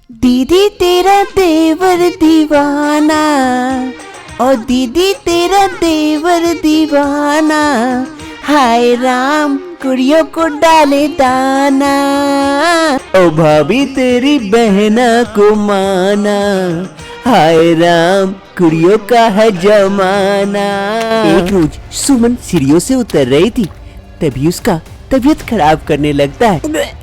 दीदी तेरा देवर दीवाना, और दीदी तेरा देवर दीवाना, हाय राम कुड़ियों को डाले दाना। ओ भाभी तेरी बहना को माना, हाय राम कुड़ियों का है जमाना। एक रोज सुमन सीढ़ियों से उतर रही थी, तभी उसका तबीयत खराब करने लगता है।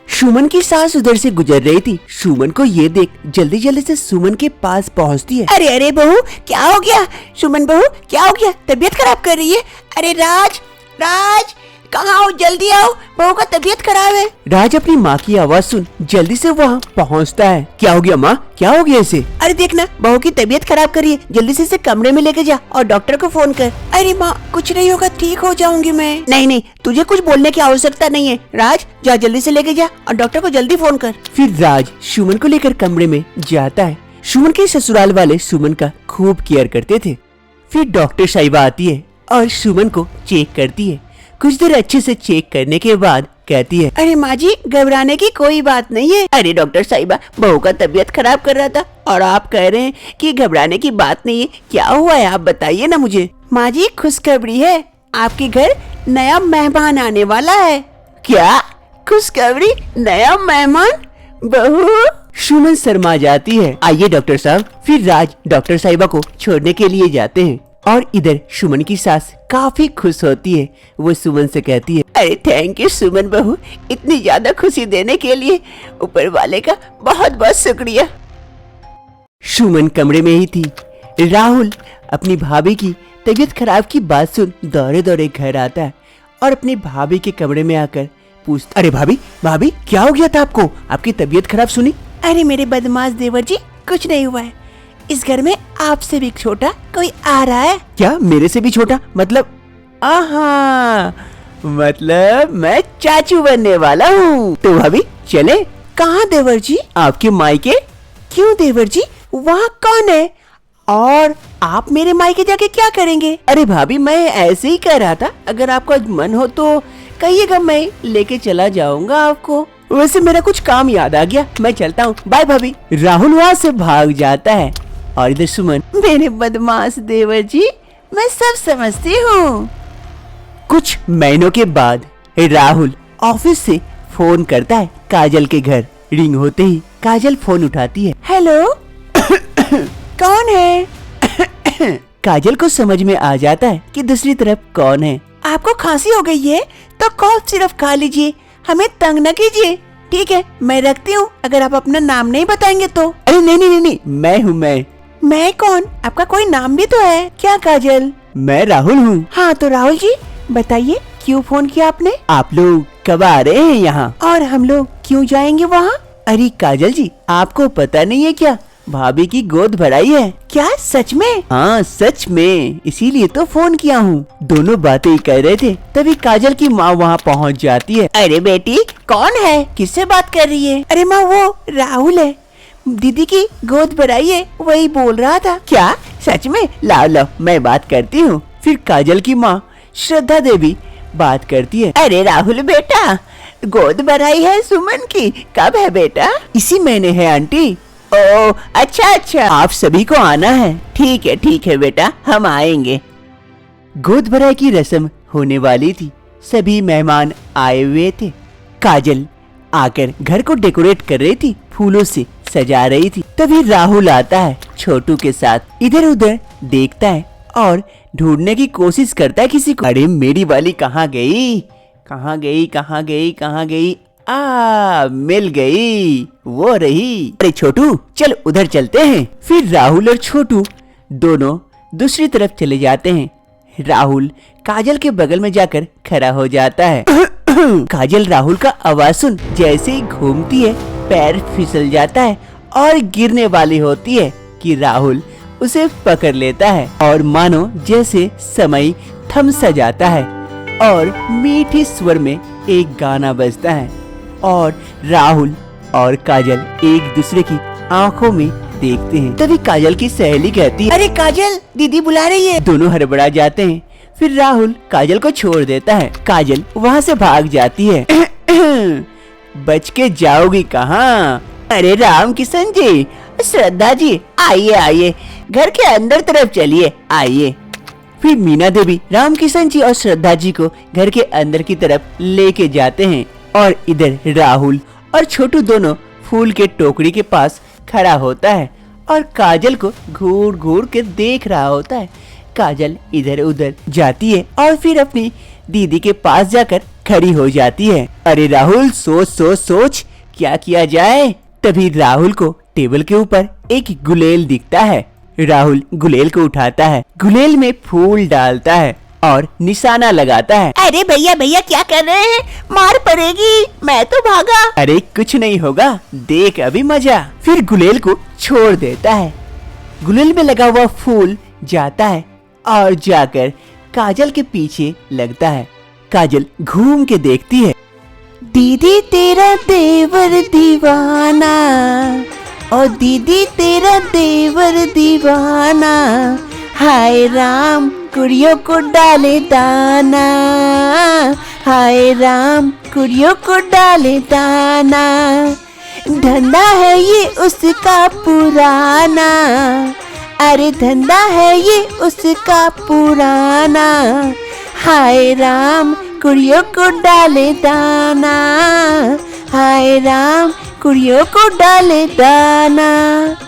सुमन की सास उधर से गुजर रही थी। सुमन को ये देख जल्दी जल्दी से सुमन के पास पहुंचती है। अरे अरे बहू क्या हो गया? सुमन बहू क्या हो गया? तबीयत खराब कर रही है? अरे राज राज कहाँ हो? जल्दी आओ, बहू का तबीयत खराब है। राज अपनी माँ की आवाज सुन जल्दी से वहाँ पहुँचता है। क्या हो गया माँ? क्या हो गया इसे? अरे देखना बहू की तबीयत खराब कर रही है, जल्दी से इसे कमरे में लेके जा और डॉक्टर को फोन कर। अरे माँ कुछ नहीं होगा, ठीक हो जाऊंगी मैं। नहीं नहीं तुझे कुछ बोलने की आवश्यकता नहीं है। राज जा जल्दी से लेके जा और डॉक्टर को जल्दी फोन कर। फिर राज सुमन को लेकर कमरे में जाता है। सुमन के ससुराल वाले सुमन का खूब केयर करते थे। फिर डॉक्टर साहिबा आती है और सुमन को चेक करती है। कुछ देर अच्छे से चेक करने के बाद कहती है, अरे माँ जी घबराने की कोई बात नहीं है। अरे डॉक्टर साहिबा बहू का तबीयत खराब कर रहा था और आप कह रहे हैं कि घबराने की बात नहीं है, क्या हुआ है आप बताइए ना मुझे। माँ जी खुशखबरी है, आपके घर नया मेहमान आने वाला है। क्या खुशखबरी? नया मेहमान? बहू? सुमन शर्मा जाती है। आइए डॉक्टर साहब। फिर राज डॉक्टर साहिबा को छोड़ने के लिए जाते हैं और इधर सुमन की सास काफी खुश होती है। वो सुमन से कहती है, अरे थैंक यू सुमन बहू, इतनी ज्यादा खुशी देने के लिए ऊपर वाले का बहुत बहुत शुक्रिया। सुमन कमरे में ही थी। राहुल अपनी भाभी की तबीयत खराब की बात सुन दौड़े दौड़े घर आता है और अपनी भाभी के कमरे में आकर पूछता, अरे भाभी भाभी क्या हो गया था आपको? आपकी तबीयत खराब सुनी। अरे मेरे बदमाश देवर जी कुछ नहीं हुआ है, इस घर में आपसे भी छोटा कोई आ रहा है। क्या मेरे से भी छोटा? मतलब आहा, मतलब मैं चाचू बनने वाला हूँ। तो भाभी चले। कहाँ देवर जी? आपके मायके। क्यों देवर जी वहाँ कौन है और आप मेरे मायके जाके क्या करेंगे? अरे भाभी मैं ऐसे ही कह रहा था, अगर आपका मन हो तो कहिएगा, मैं लेके चला जाऊंगा आपको। वैसे मेरा कुछ काम याद आ गया, मैं चलता हूँ, बाय भाभी। राहुल वहाँ से भाग जाता है और इधर सुमन, मेरे बदमाश देवर जी मैं सब समझती हूँ। कुछ महीनों के बाद राहुल ऑफिस से फोन करता है काजल के घर। रिंग होते ही काजल फोन उठाती है। हेलो कौन है? काजल को समझ में आ जाता है कि दूसरी तरफ कौन है। आपको खांसी हो गई है तो कॉफ सिर्फ खा लीजिए, हमें तंग न कीजिए। ठीक है मैं रखती हूँ, अगर आप अपना नाम नहीं बताएंगे तो। अरे नहीं, मैं हूँ। मैं कौन? आपका कोई नाम भी तो है। क्या काजल? मैं राहुल हूँ। हाँ तो राहुल जी बताइए क्यों फोन किया आपने? आप लोग कब आ रहे हैं यहाँ और हम लोग क्यों जाएंगे वहाँ? अरे काजल जी आपको पता नहीं है क्या, भाभी की गोद भराई है। क्या सच में? हाँ सच में, इसीलिए तो फोन किया हूँ। दोनों बातें कर रहे थे तभी काजल की माँ वहाँ पहुँच जाती है। अरे बेटी कौन है, किससे बात कर रही है? अरे माँ वो राहुल है, दीदी की गोद भराई है, वही बोल रहा था। क्या सच में? लाओ मैं बात करती हूँ। फिर काजल की माँ श्रद्धा देवी बात करती है। अरे राहुल बेटा गोद भराई है सुमन की, कब है बेटा? इसी महीने है आंटी। ओ अच्छा आप सभी को आना है। ठीक है बेटा हम आएंगे। गोद भराई की रस्म होने वाली थी, सभी मेहमान आए हुए थे। काजल आकर घर को डेकोरेट कर रही थी, फूलों से सजा रही थी। तभी राहुल आता है छोटू के साथ, इधर उधर देखता है और ढूंढने की कोशिश करता है किसी को। अरे मेरी वाली कहाँ गई? मिल गई, वो रही। अरे छोटू चल उधर चलते हैं। फिर राहुल और छोटू दोनों दूसरी तरफ चले जाते हैं। राहुल काजल के बगल में जाकर खड़ा हो जाता है। काजल राहुल का आवाज सुन जैसे ही घूमती है पैर फिसल जाता है और गिरने वाली होती है कि राहुल उसे पकड़ लेता है और मानो जैसे समय थम सा जाता है और मीठी स्वर में एक गाना बजता है और राहुल और काजल एक दूसरे की आंखों में देखते हैं। तभी काजल की सहेली कहती है, अरे काजल दीदी बुला रही है। दोनों हड़बड़ा जाते हैं। फिर राहुल काजल को छोड़ देता है। काजल वहाँ से भाग जाती है। बच के जाओगी कहाँ? अरे राम किशन जी, श्रद्धा जी, आइए आइए, घर के अंदर तरफ चलिए, आइए। फिर मीना देवी राम किशन जी और श्रद्धा जी को घर के अंदर की तरफ लेके जाते हैं और इधर राहुल और छोटू दोनों फूल के टोकरी के पास खड़ा होता है और काजल को घूर घूर के देख रहा होता है। काजल इधर उधर जाती है और फिर अपनी दीदी के पास जाकर खड़ी हो जाती है। अरे राहुल, सोच सोच सोच, क्या किया जाए? तभी राहुल को टेबल के ऊपर एक गुलेल दिखता है। राहुल गुलेल को उठाता है, गुलेल में फूल डालता है और निशाना लगाता है। अरे भैया भैया क्या कर रहे हैं? मार पड़ेगी, मैं तो भागा। अरे कुछ नहीं होगा, देख अभी मजा। फिर गुलेल को छोड़ देता है। गुलेल में लगा हुआ फूल जाता है और जाकर काजल के पीछे लगता है। काजल घूम के देखती है। दीदी तेरा देवर दीवाना, और दीदी तेरा देवर दीवाना, हाय राम कुड़ियों को डाले दाना, हाय राम कुड़ियों को डाले दाना, धंधा है ये उसका पुराना, अरे धंधा है ये उसका पुराना, हाय राम कुड़ियों को डाले दाना, हाय राम कुड़ियों को डाले दाना।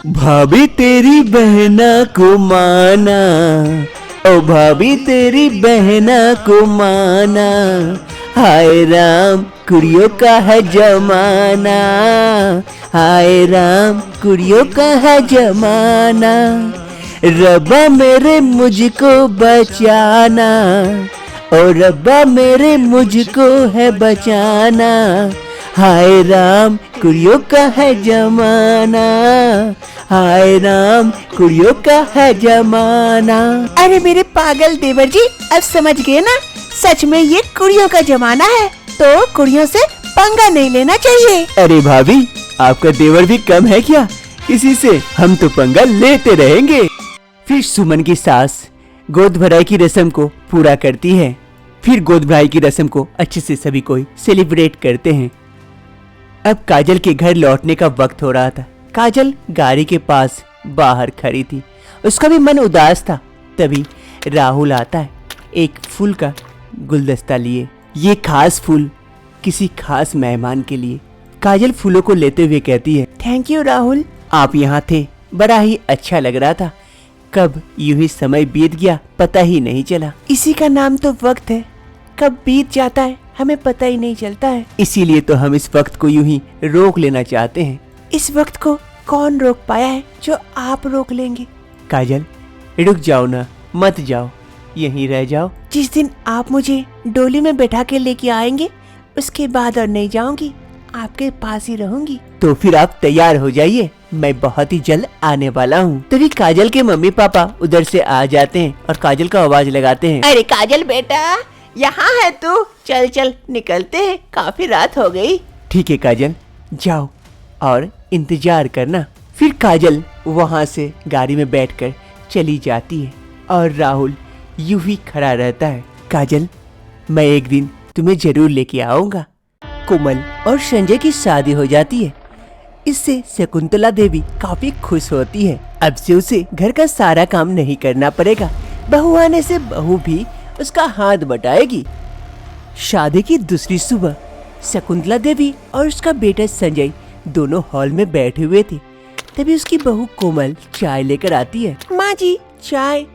भाभी तेरी बहना को माना, ओ भाभी तेरी बहना को माना, हाय राम कुड़ियों का है जमाना, हाय राम कुड़ियों का है जमाना, रब्बा मेरे मुझको बचाना, ओ रब्बा मेरे मुझको है बचाना, हाय राम कुड़ियों का है जमाना, हाय राम कुड़ियों का है जमाना। अरे मेरे पागल देवर जी, अब समझ गए ना, सच में ये कुड़ियों का जमाना है, तो कुड़ियों से पंगा नहीं लेना चाहिए। अरे भाभी, आपका देवर भी कम है क्या? इसी से हम तो पंगा लेते रहेंगे। फिर सुमन की सास गोद भराई की रस्म को पूरा करती है। फिर गोद भराई की रस्म को अच्छे से सभी कोई सेलिब्रेट करते हैं। अब काजल के घर लौटने का वक्त हो रहा था। काजल गाड़ी के पास बाहर खड़ी थी, उसका भी मन उदास था। तभी राहुल आता है एक फूल का गुलदस्ता लिए। ये खास फूल किसी खास मेहमान के लिए। काजल फूलों को लेते हुए कहती है, थैंक यू राहुल, आप यहाँ थे, बड़ा ही अच्छा लग रहा था। कब यूं ही समय बीत गया पता ही नहीं चला। इसी का नाम तो वक्त है, कब बीत जाता है हमें पता ही नहीं चलता है। इसीलिए तो हम इस वक्त को यूं ही रोक लेना चाहते हैं। इस वक्त को कौन रोक पाया है जो आप रोक लेंगे? काजल रुक जाओ ना, मत जाओ, यहीं रह जाओ। जिस दिन आप मुझे डोली में बैठा के लेके आएंगे उसके बाद और नहीं जाऊंगी, आपके पास ही रहूंगी। तो फिर आप तैयार हो जाइए, मैं बहुत ही जल्द आने वाला हूँ। तभी काजल के मम्मी पापा उधर से आ जाते हैं और काजल का आवाज लगाते हैं, अरे काजल बेटा, यहाँ है तू, चल चल निकलते हैं, काफी रात हो गई। ठीक है काजल, जाओ और इंतजार करना। फिर काजल वहाँ से गाड़ी में बैठकर चली जाती है और राहुल यूं ही खड़ा रहता है। काजल, मैं एक दिन तुम्हें जरूर लेके आऊंगा। कोमल और संजय की शादी हो जाती है। इससे शकुंतला देवी काफी खुश होती है। अब से उसे घर का सारा काम नहीं करना पड़ेगा। बहू आने से बहू भी उसका हाथ बटाएगी। शादी की दूसरी सुबह शकुंतला देवी और उसका बेटा संजय दोनों हॉल में बैठे हुए थे। तभी उसकी बहू कोमल चाय लेकर आती है। माँ जी चाय।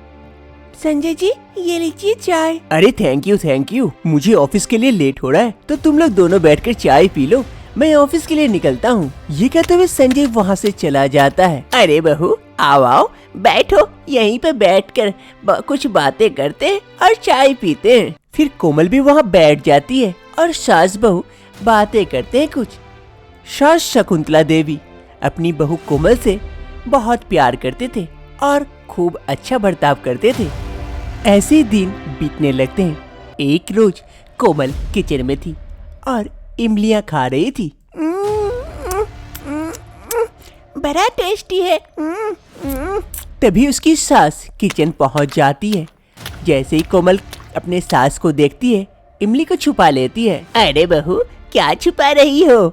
संजय जी ये लीजिए चाय। अरे थैंक यू, मुझे ऑफिस के लिए लेट हो रहा है, तो तुम लोग दोनों बैठकर चाय पी लो, मैं ऑफिस के लिए निकलता हूँ। ये कहते हुए संजय वहाँ से चला जाता है। अरे बहू आओ आओ, बैठो, यहीं पे बैठकर कुछ बातें करते हैं और चाय पीते हैं। फिर कोमल भी वहाँ बैठ जाती है और सास बहू बातें करते हैं कुछ। सास शकुंतला देवी अपनी बहू कोमल से बहुत प्यार करते थे और खूब अच्छा बर्ताव करते थे। ऐसे दिन बीतने लगते हैं। एक रोज कोमल किचन में थी और इमलियां खा रही थी। बड़ा टेस्टी है। तभी उसकी सास किचन पहुंच जाती है। जैसे ही कोमल अपने सास को देखती है, इमली को छुपा लेती है। अरे बहू क्या छुपा रही हो?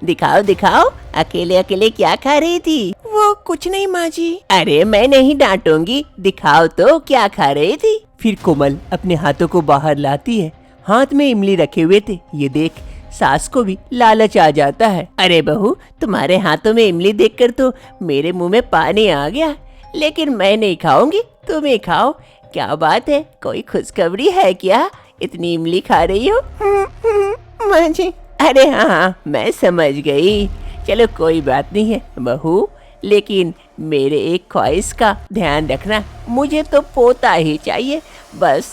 दिखाओ दिखाओ, अकेले अकेले क्या खा रही थी? वो कुछ नहीं माँ जी। अरे मैं नहीं डांटूंगी, दिखाओ तो क्या खा रही थी? फिर कोमल अपने हाथों को बाहर लाती है। हाथ में इमली रखे हुए थे। ये देख सास को भी लालच आ जाता है। अरे बहू, तुम्हारे हाथों में इमली देखकर तो मेरे मुंह में पानी आ गया, लेकिन मैं नहीं खाऊंगी, तुम ही खाओ। क्या बात है, कोई खुशखबरी है क्या? इतनी इमली खा रही हो? माँ जी। अरे हाँ, मैं समझ गई। चलो कोई बात नहीं है बहू, लेकिन मेरे एक ख्वाहिश का ध्यान रखना, मुझे तो पोता ही चाहिए, बस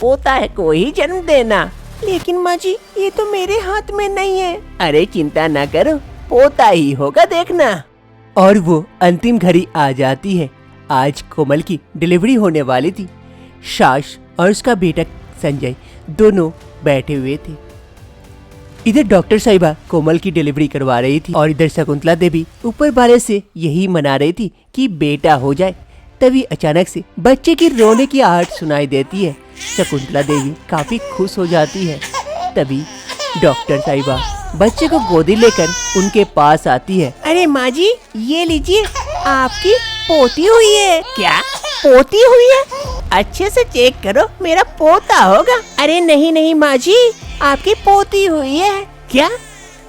पोता है को ही जन्म देना। लेकिन माँ जी, ये तो मेरे हाथ में नहीं है। अरे चिंता ना करो, पोता ही होगा, देखना। और वो अंतिम घड़ी आ जाती है। आज कोमल की डिलीवरी होने वाली थी। सास और उसका बेटा संजय दोनों बैठे हुए थे। इधर डॉक्टर साहिबा कोमल की डिलीवरी करवा रही थी और इधर शकुंतला देवी ऊपर वाले से यही मना रही थी कि बेटा हो जाए। तभी अचानक से बच्चे की रोने की आहट सुनाई देती है। शकुंतला देवी काफी खुश हो जाती है। तभी डॉक्टर साहिबा बच्चे को गोदी लेकर उनके पास आती है। अरे माँ जी, ये लीजिए, आपकी पोती हुई है। क्या पोती हुई है? अच्छे से चेक करो, मेरा पोता होगा। अरे नहीं नहीं माँ जी, आपकी पोती हुई है। क्या?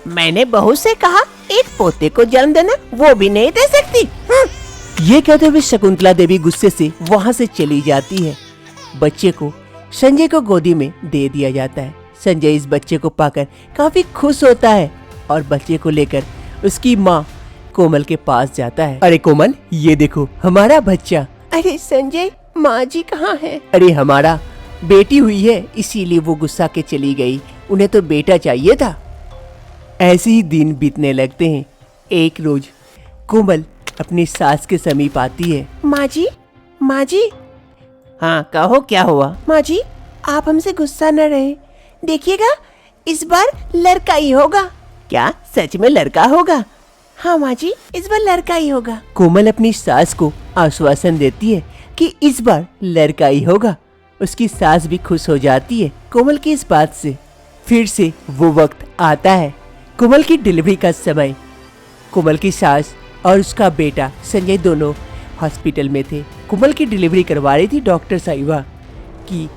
मैंने बहू से कहा एक पोते को जन्म देना, वो भी नहीं दे सकती। ये कहते हुए शकुंतला देवी गुस्से से वहाँ से चली जाती है। बच्चे को संजय को गोदी में दे दिया जाता है। संजय इस बच्चे को पाकर काफी खुश होता है और बच्चे को लेकर उसकी माँ कोमल के पास जाता है। अरे कोमल, ये देखो हमारा बच्चा। अरे संजय, माँ जी कहाँ है? अरे हमारा बेटी हुई है, इसीलिए वो गुस्सा के चली गई, उन्हें तो बेटा चाहिए था। ऐसे ही दिन बीतने लगते हैं। एक रोज कोमल अपनी सास के समीप आती है। माँ जी, माँ जी। हाँ कहो, क्या हुआ? माँ जी, आप हमसे गुस्सा न रहे, देखिएगा इस बार लड़का ही होगा। क्या सच में लड़का होगा? हाँ माँ जी, इस बार लड़का ही होगा। कोमल अपनी सास को आश्वासन देती है कि इस बार लड़का ही होगा। उसकी सास भी खुश हो जाती है कोमल की इस बात से। फिर से वो वक्त आता है, कोमल की डिलीवरी का समय। कोमल की सास और उसका बेटा संजय दोनों हॉस्पिटल में थे। कोमल की डिलीवरी करवा रही थी डॉक्टर साहिबा कि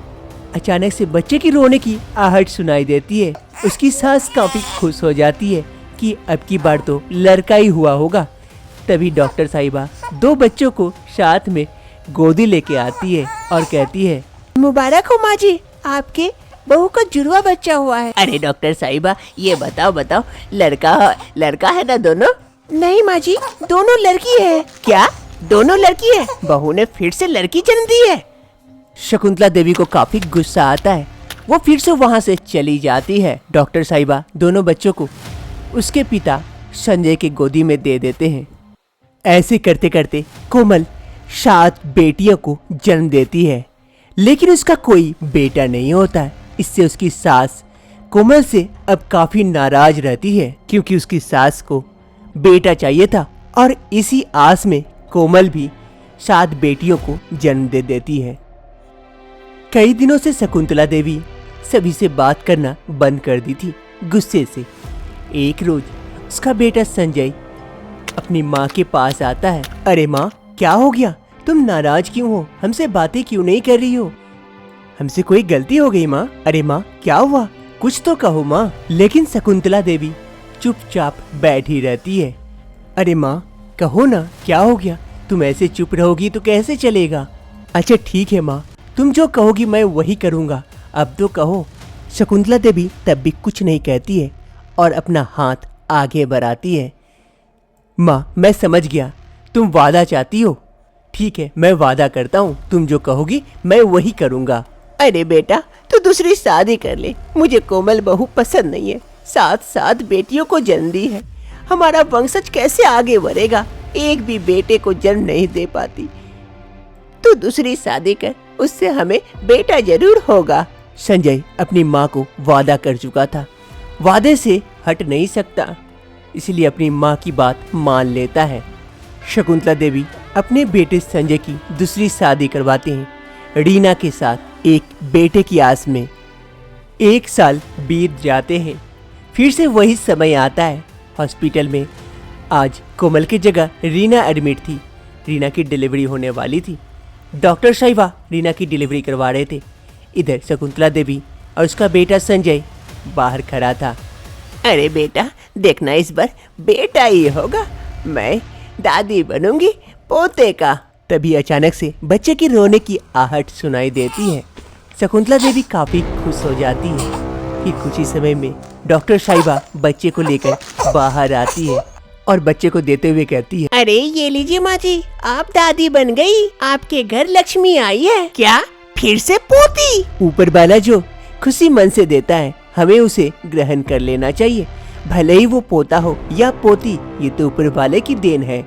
अचानक से बच्चे की रोने की आहट सुनाई देती है। उसकी सास काफी खुश हो जाती है कि अब की बार तो लड़का ही हुआ होगा। तभी डॉक्टर साहिबा दो बच्चों को साथ में गोदी लेके आती है और कहती है, मुबारक हो माँ जी, आपके बहू का जुड़वा बच्चा हुआ है। अरे डॉक्टर साहिबा, ये बताओ लड़का है ना दोनों? नहीं माँ जी, दोनों लड़की है। क्या दोनों लड़की है? बहू ने फिर से लड़की जन्म दी है। शकुंतला देवी को काफी गुस्सा आता है। वो फिर से वहाँ से चली जाती है। डॉक्टर साहिबा दोनों बच्चों को उसके पिता संजय की गोदी में दे देते हैं। ऐसे करते करते कोमल 7 बेटियों को जन्म देती है, लेकिन उसका कोई बेटा नहीं होता है। इससे उसकी सास कोमल से अब काफी नाराज रहती है, क्योंकि उसकी सास को बेटा चाहिए था और इसी आस में कोमल भी 7 बेटियों को जन्म दे देती है। कई दिनों से शकुंतला देवी सभी से बात करना बंद कर दी थी गुस्से से। एक रोज उसका बेटा संजय अपनी माँ के पास आता है। अरे माँ, क्या हो गया? तुम नाराज क्यों हो? हमसे बातें क्यों नहीं कर रही हो? हमसे कोई गलती हो गई माँ? अरे माँ, क्या हुआ? कुछ तो कहो माँ। लेकिन शकुंतला देवी चुपचाप बैठी रहती है। अरे माँ, कहो ना, क्या हो गया? तुम ऐसे चुप रहोगी तो कैसे चलेगा? अच्छा ठीक है माँ, तुम जो कहोगी मैं वही करूँगा, अब तो कहो। शकुंतला देवी तब भी कुछ नहीं कहती है और अपना हाथ आगे बढ़ाती है। माँ, मैं समझ गया, तुम वादा चाहती हो। ठीक है, मैं वादा करता हूँ, तुम जो कहोगी मैं वही करूँगा। अरे बेटा, तू दूसरी शादी कर ले, मुझे कोमल बहू पसंद नहीं है। 7 बेटियों को जन्म दी है, हमारा वंशज कैसे आगे बढ़ेगा? एक भी बेटे को जन्म नहीं दे पाती। तू दूसरी शादी कर, उससे हमें बेटा जरूर होगा। संजय अपनी माँ को वादा कर चुका था, वादे से हट नहीं सकता, इसलिए अपनी माँ की बात मान लेता है। शकुंतला देवी अपने बेटे संजय की दूसरी शादी करवाते हैं रीना के साथ, एक बेटे की आस में। 1 साल बीत जाते हैं। फिर से वही समय आता है। हॉस्पिटल में आज कोमल की जगह रीना एडमिट थी। रीना की डिलीवरी होने वाली थी। डॉक्टर साहिबा रीना की डिलीवरी करवा रहे थे। इधर शकुंतला देवी और उसका बेटा संजय बाहर खड़ा था। अरे बेटा, देखना इस बार बेटा ही होगा, मैं दादी बनूंगी पोते का। तभी अचानक से बच्चे की रोने की आहट सुनाई देती है। शकुंतला देवी काफी खुश हो जाती है। फिर कुछ ही समय में डॉक्टर साहिबा बच्चे को लेकर बाहर आती है और बच्चे को देते हुए कहती है, अरे ये लीजिए माँ जी, आप दादी बन गई, आपके घर लक्ष्मी आई है। क्या फिर से पोती? ऊपर वाला जो खुशी मन से देता है हमें उसे ग्रहण कर लेना चाहिए। भले ही वो पोता हो या पोती, ये तो ऊपर वाले की देन है।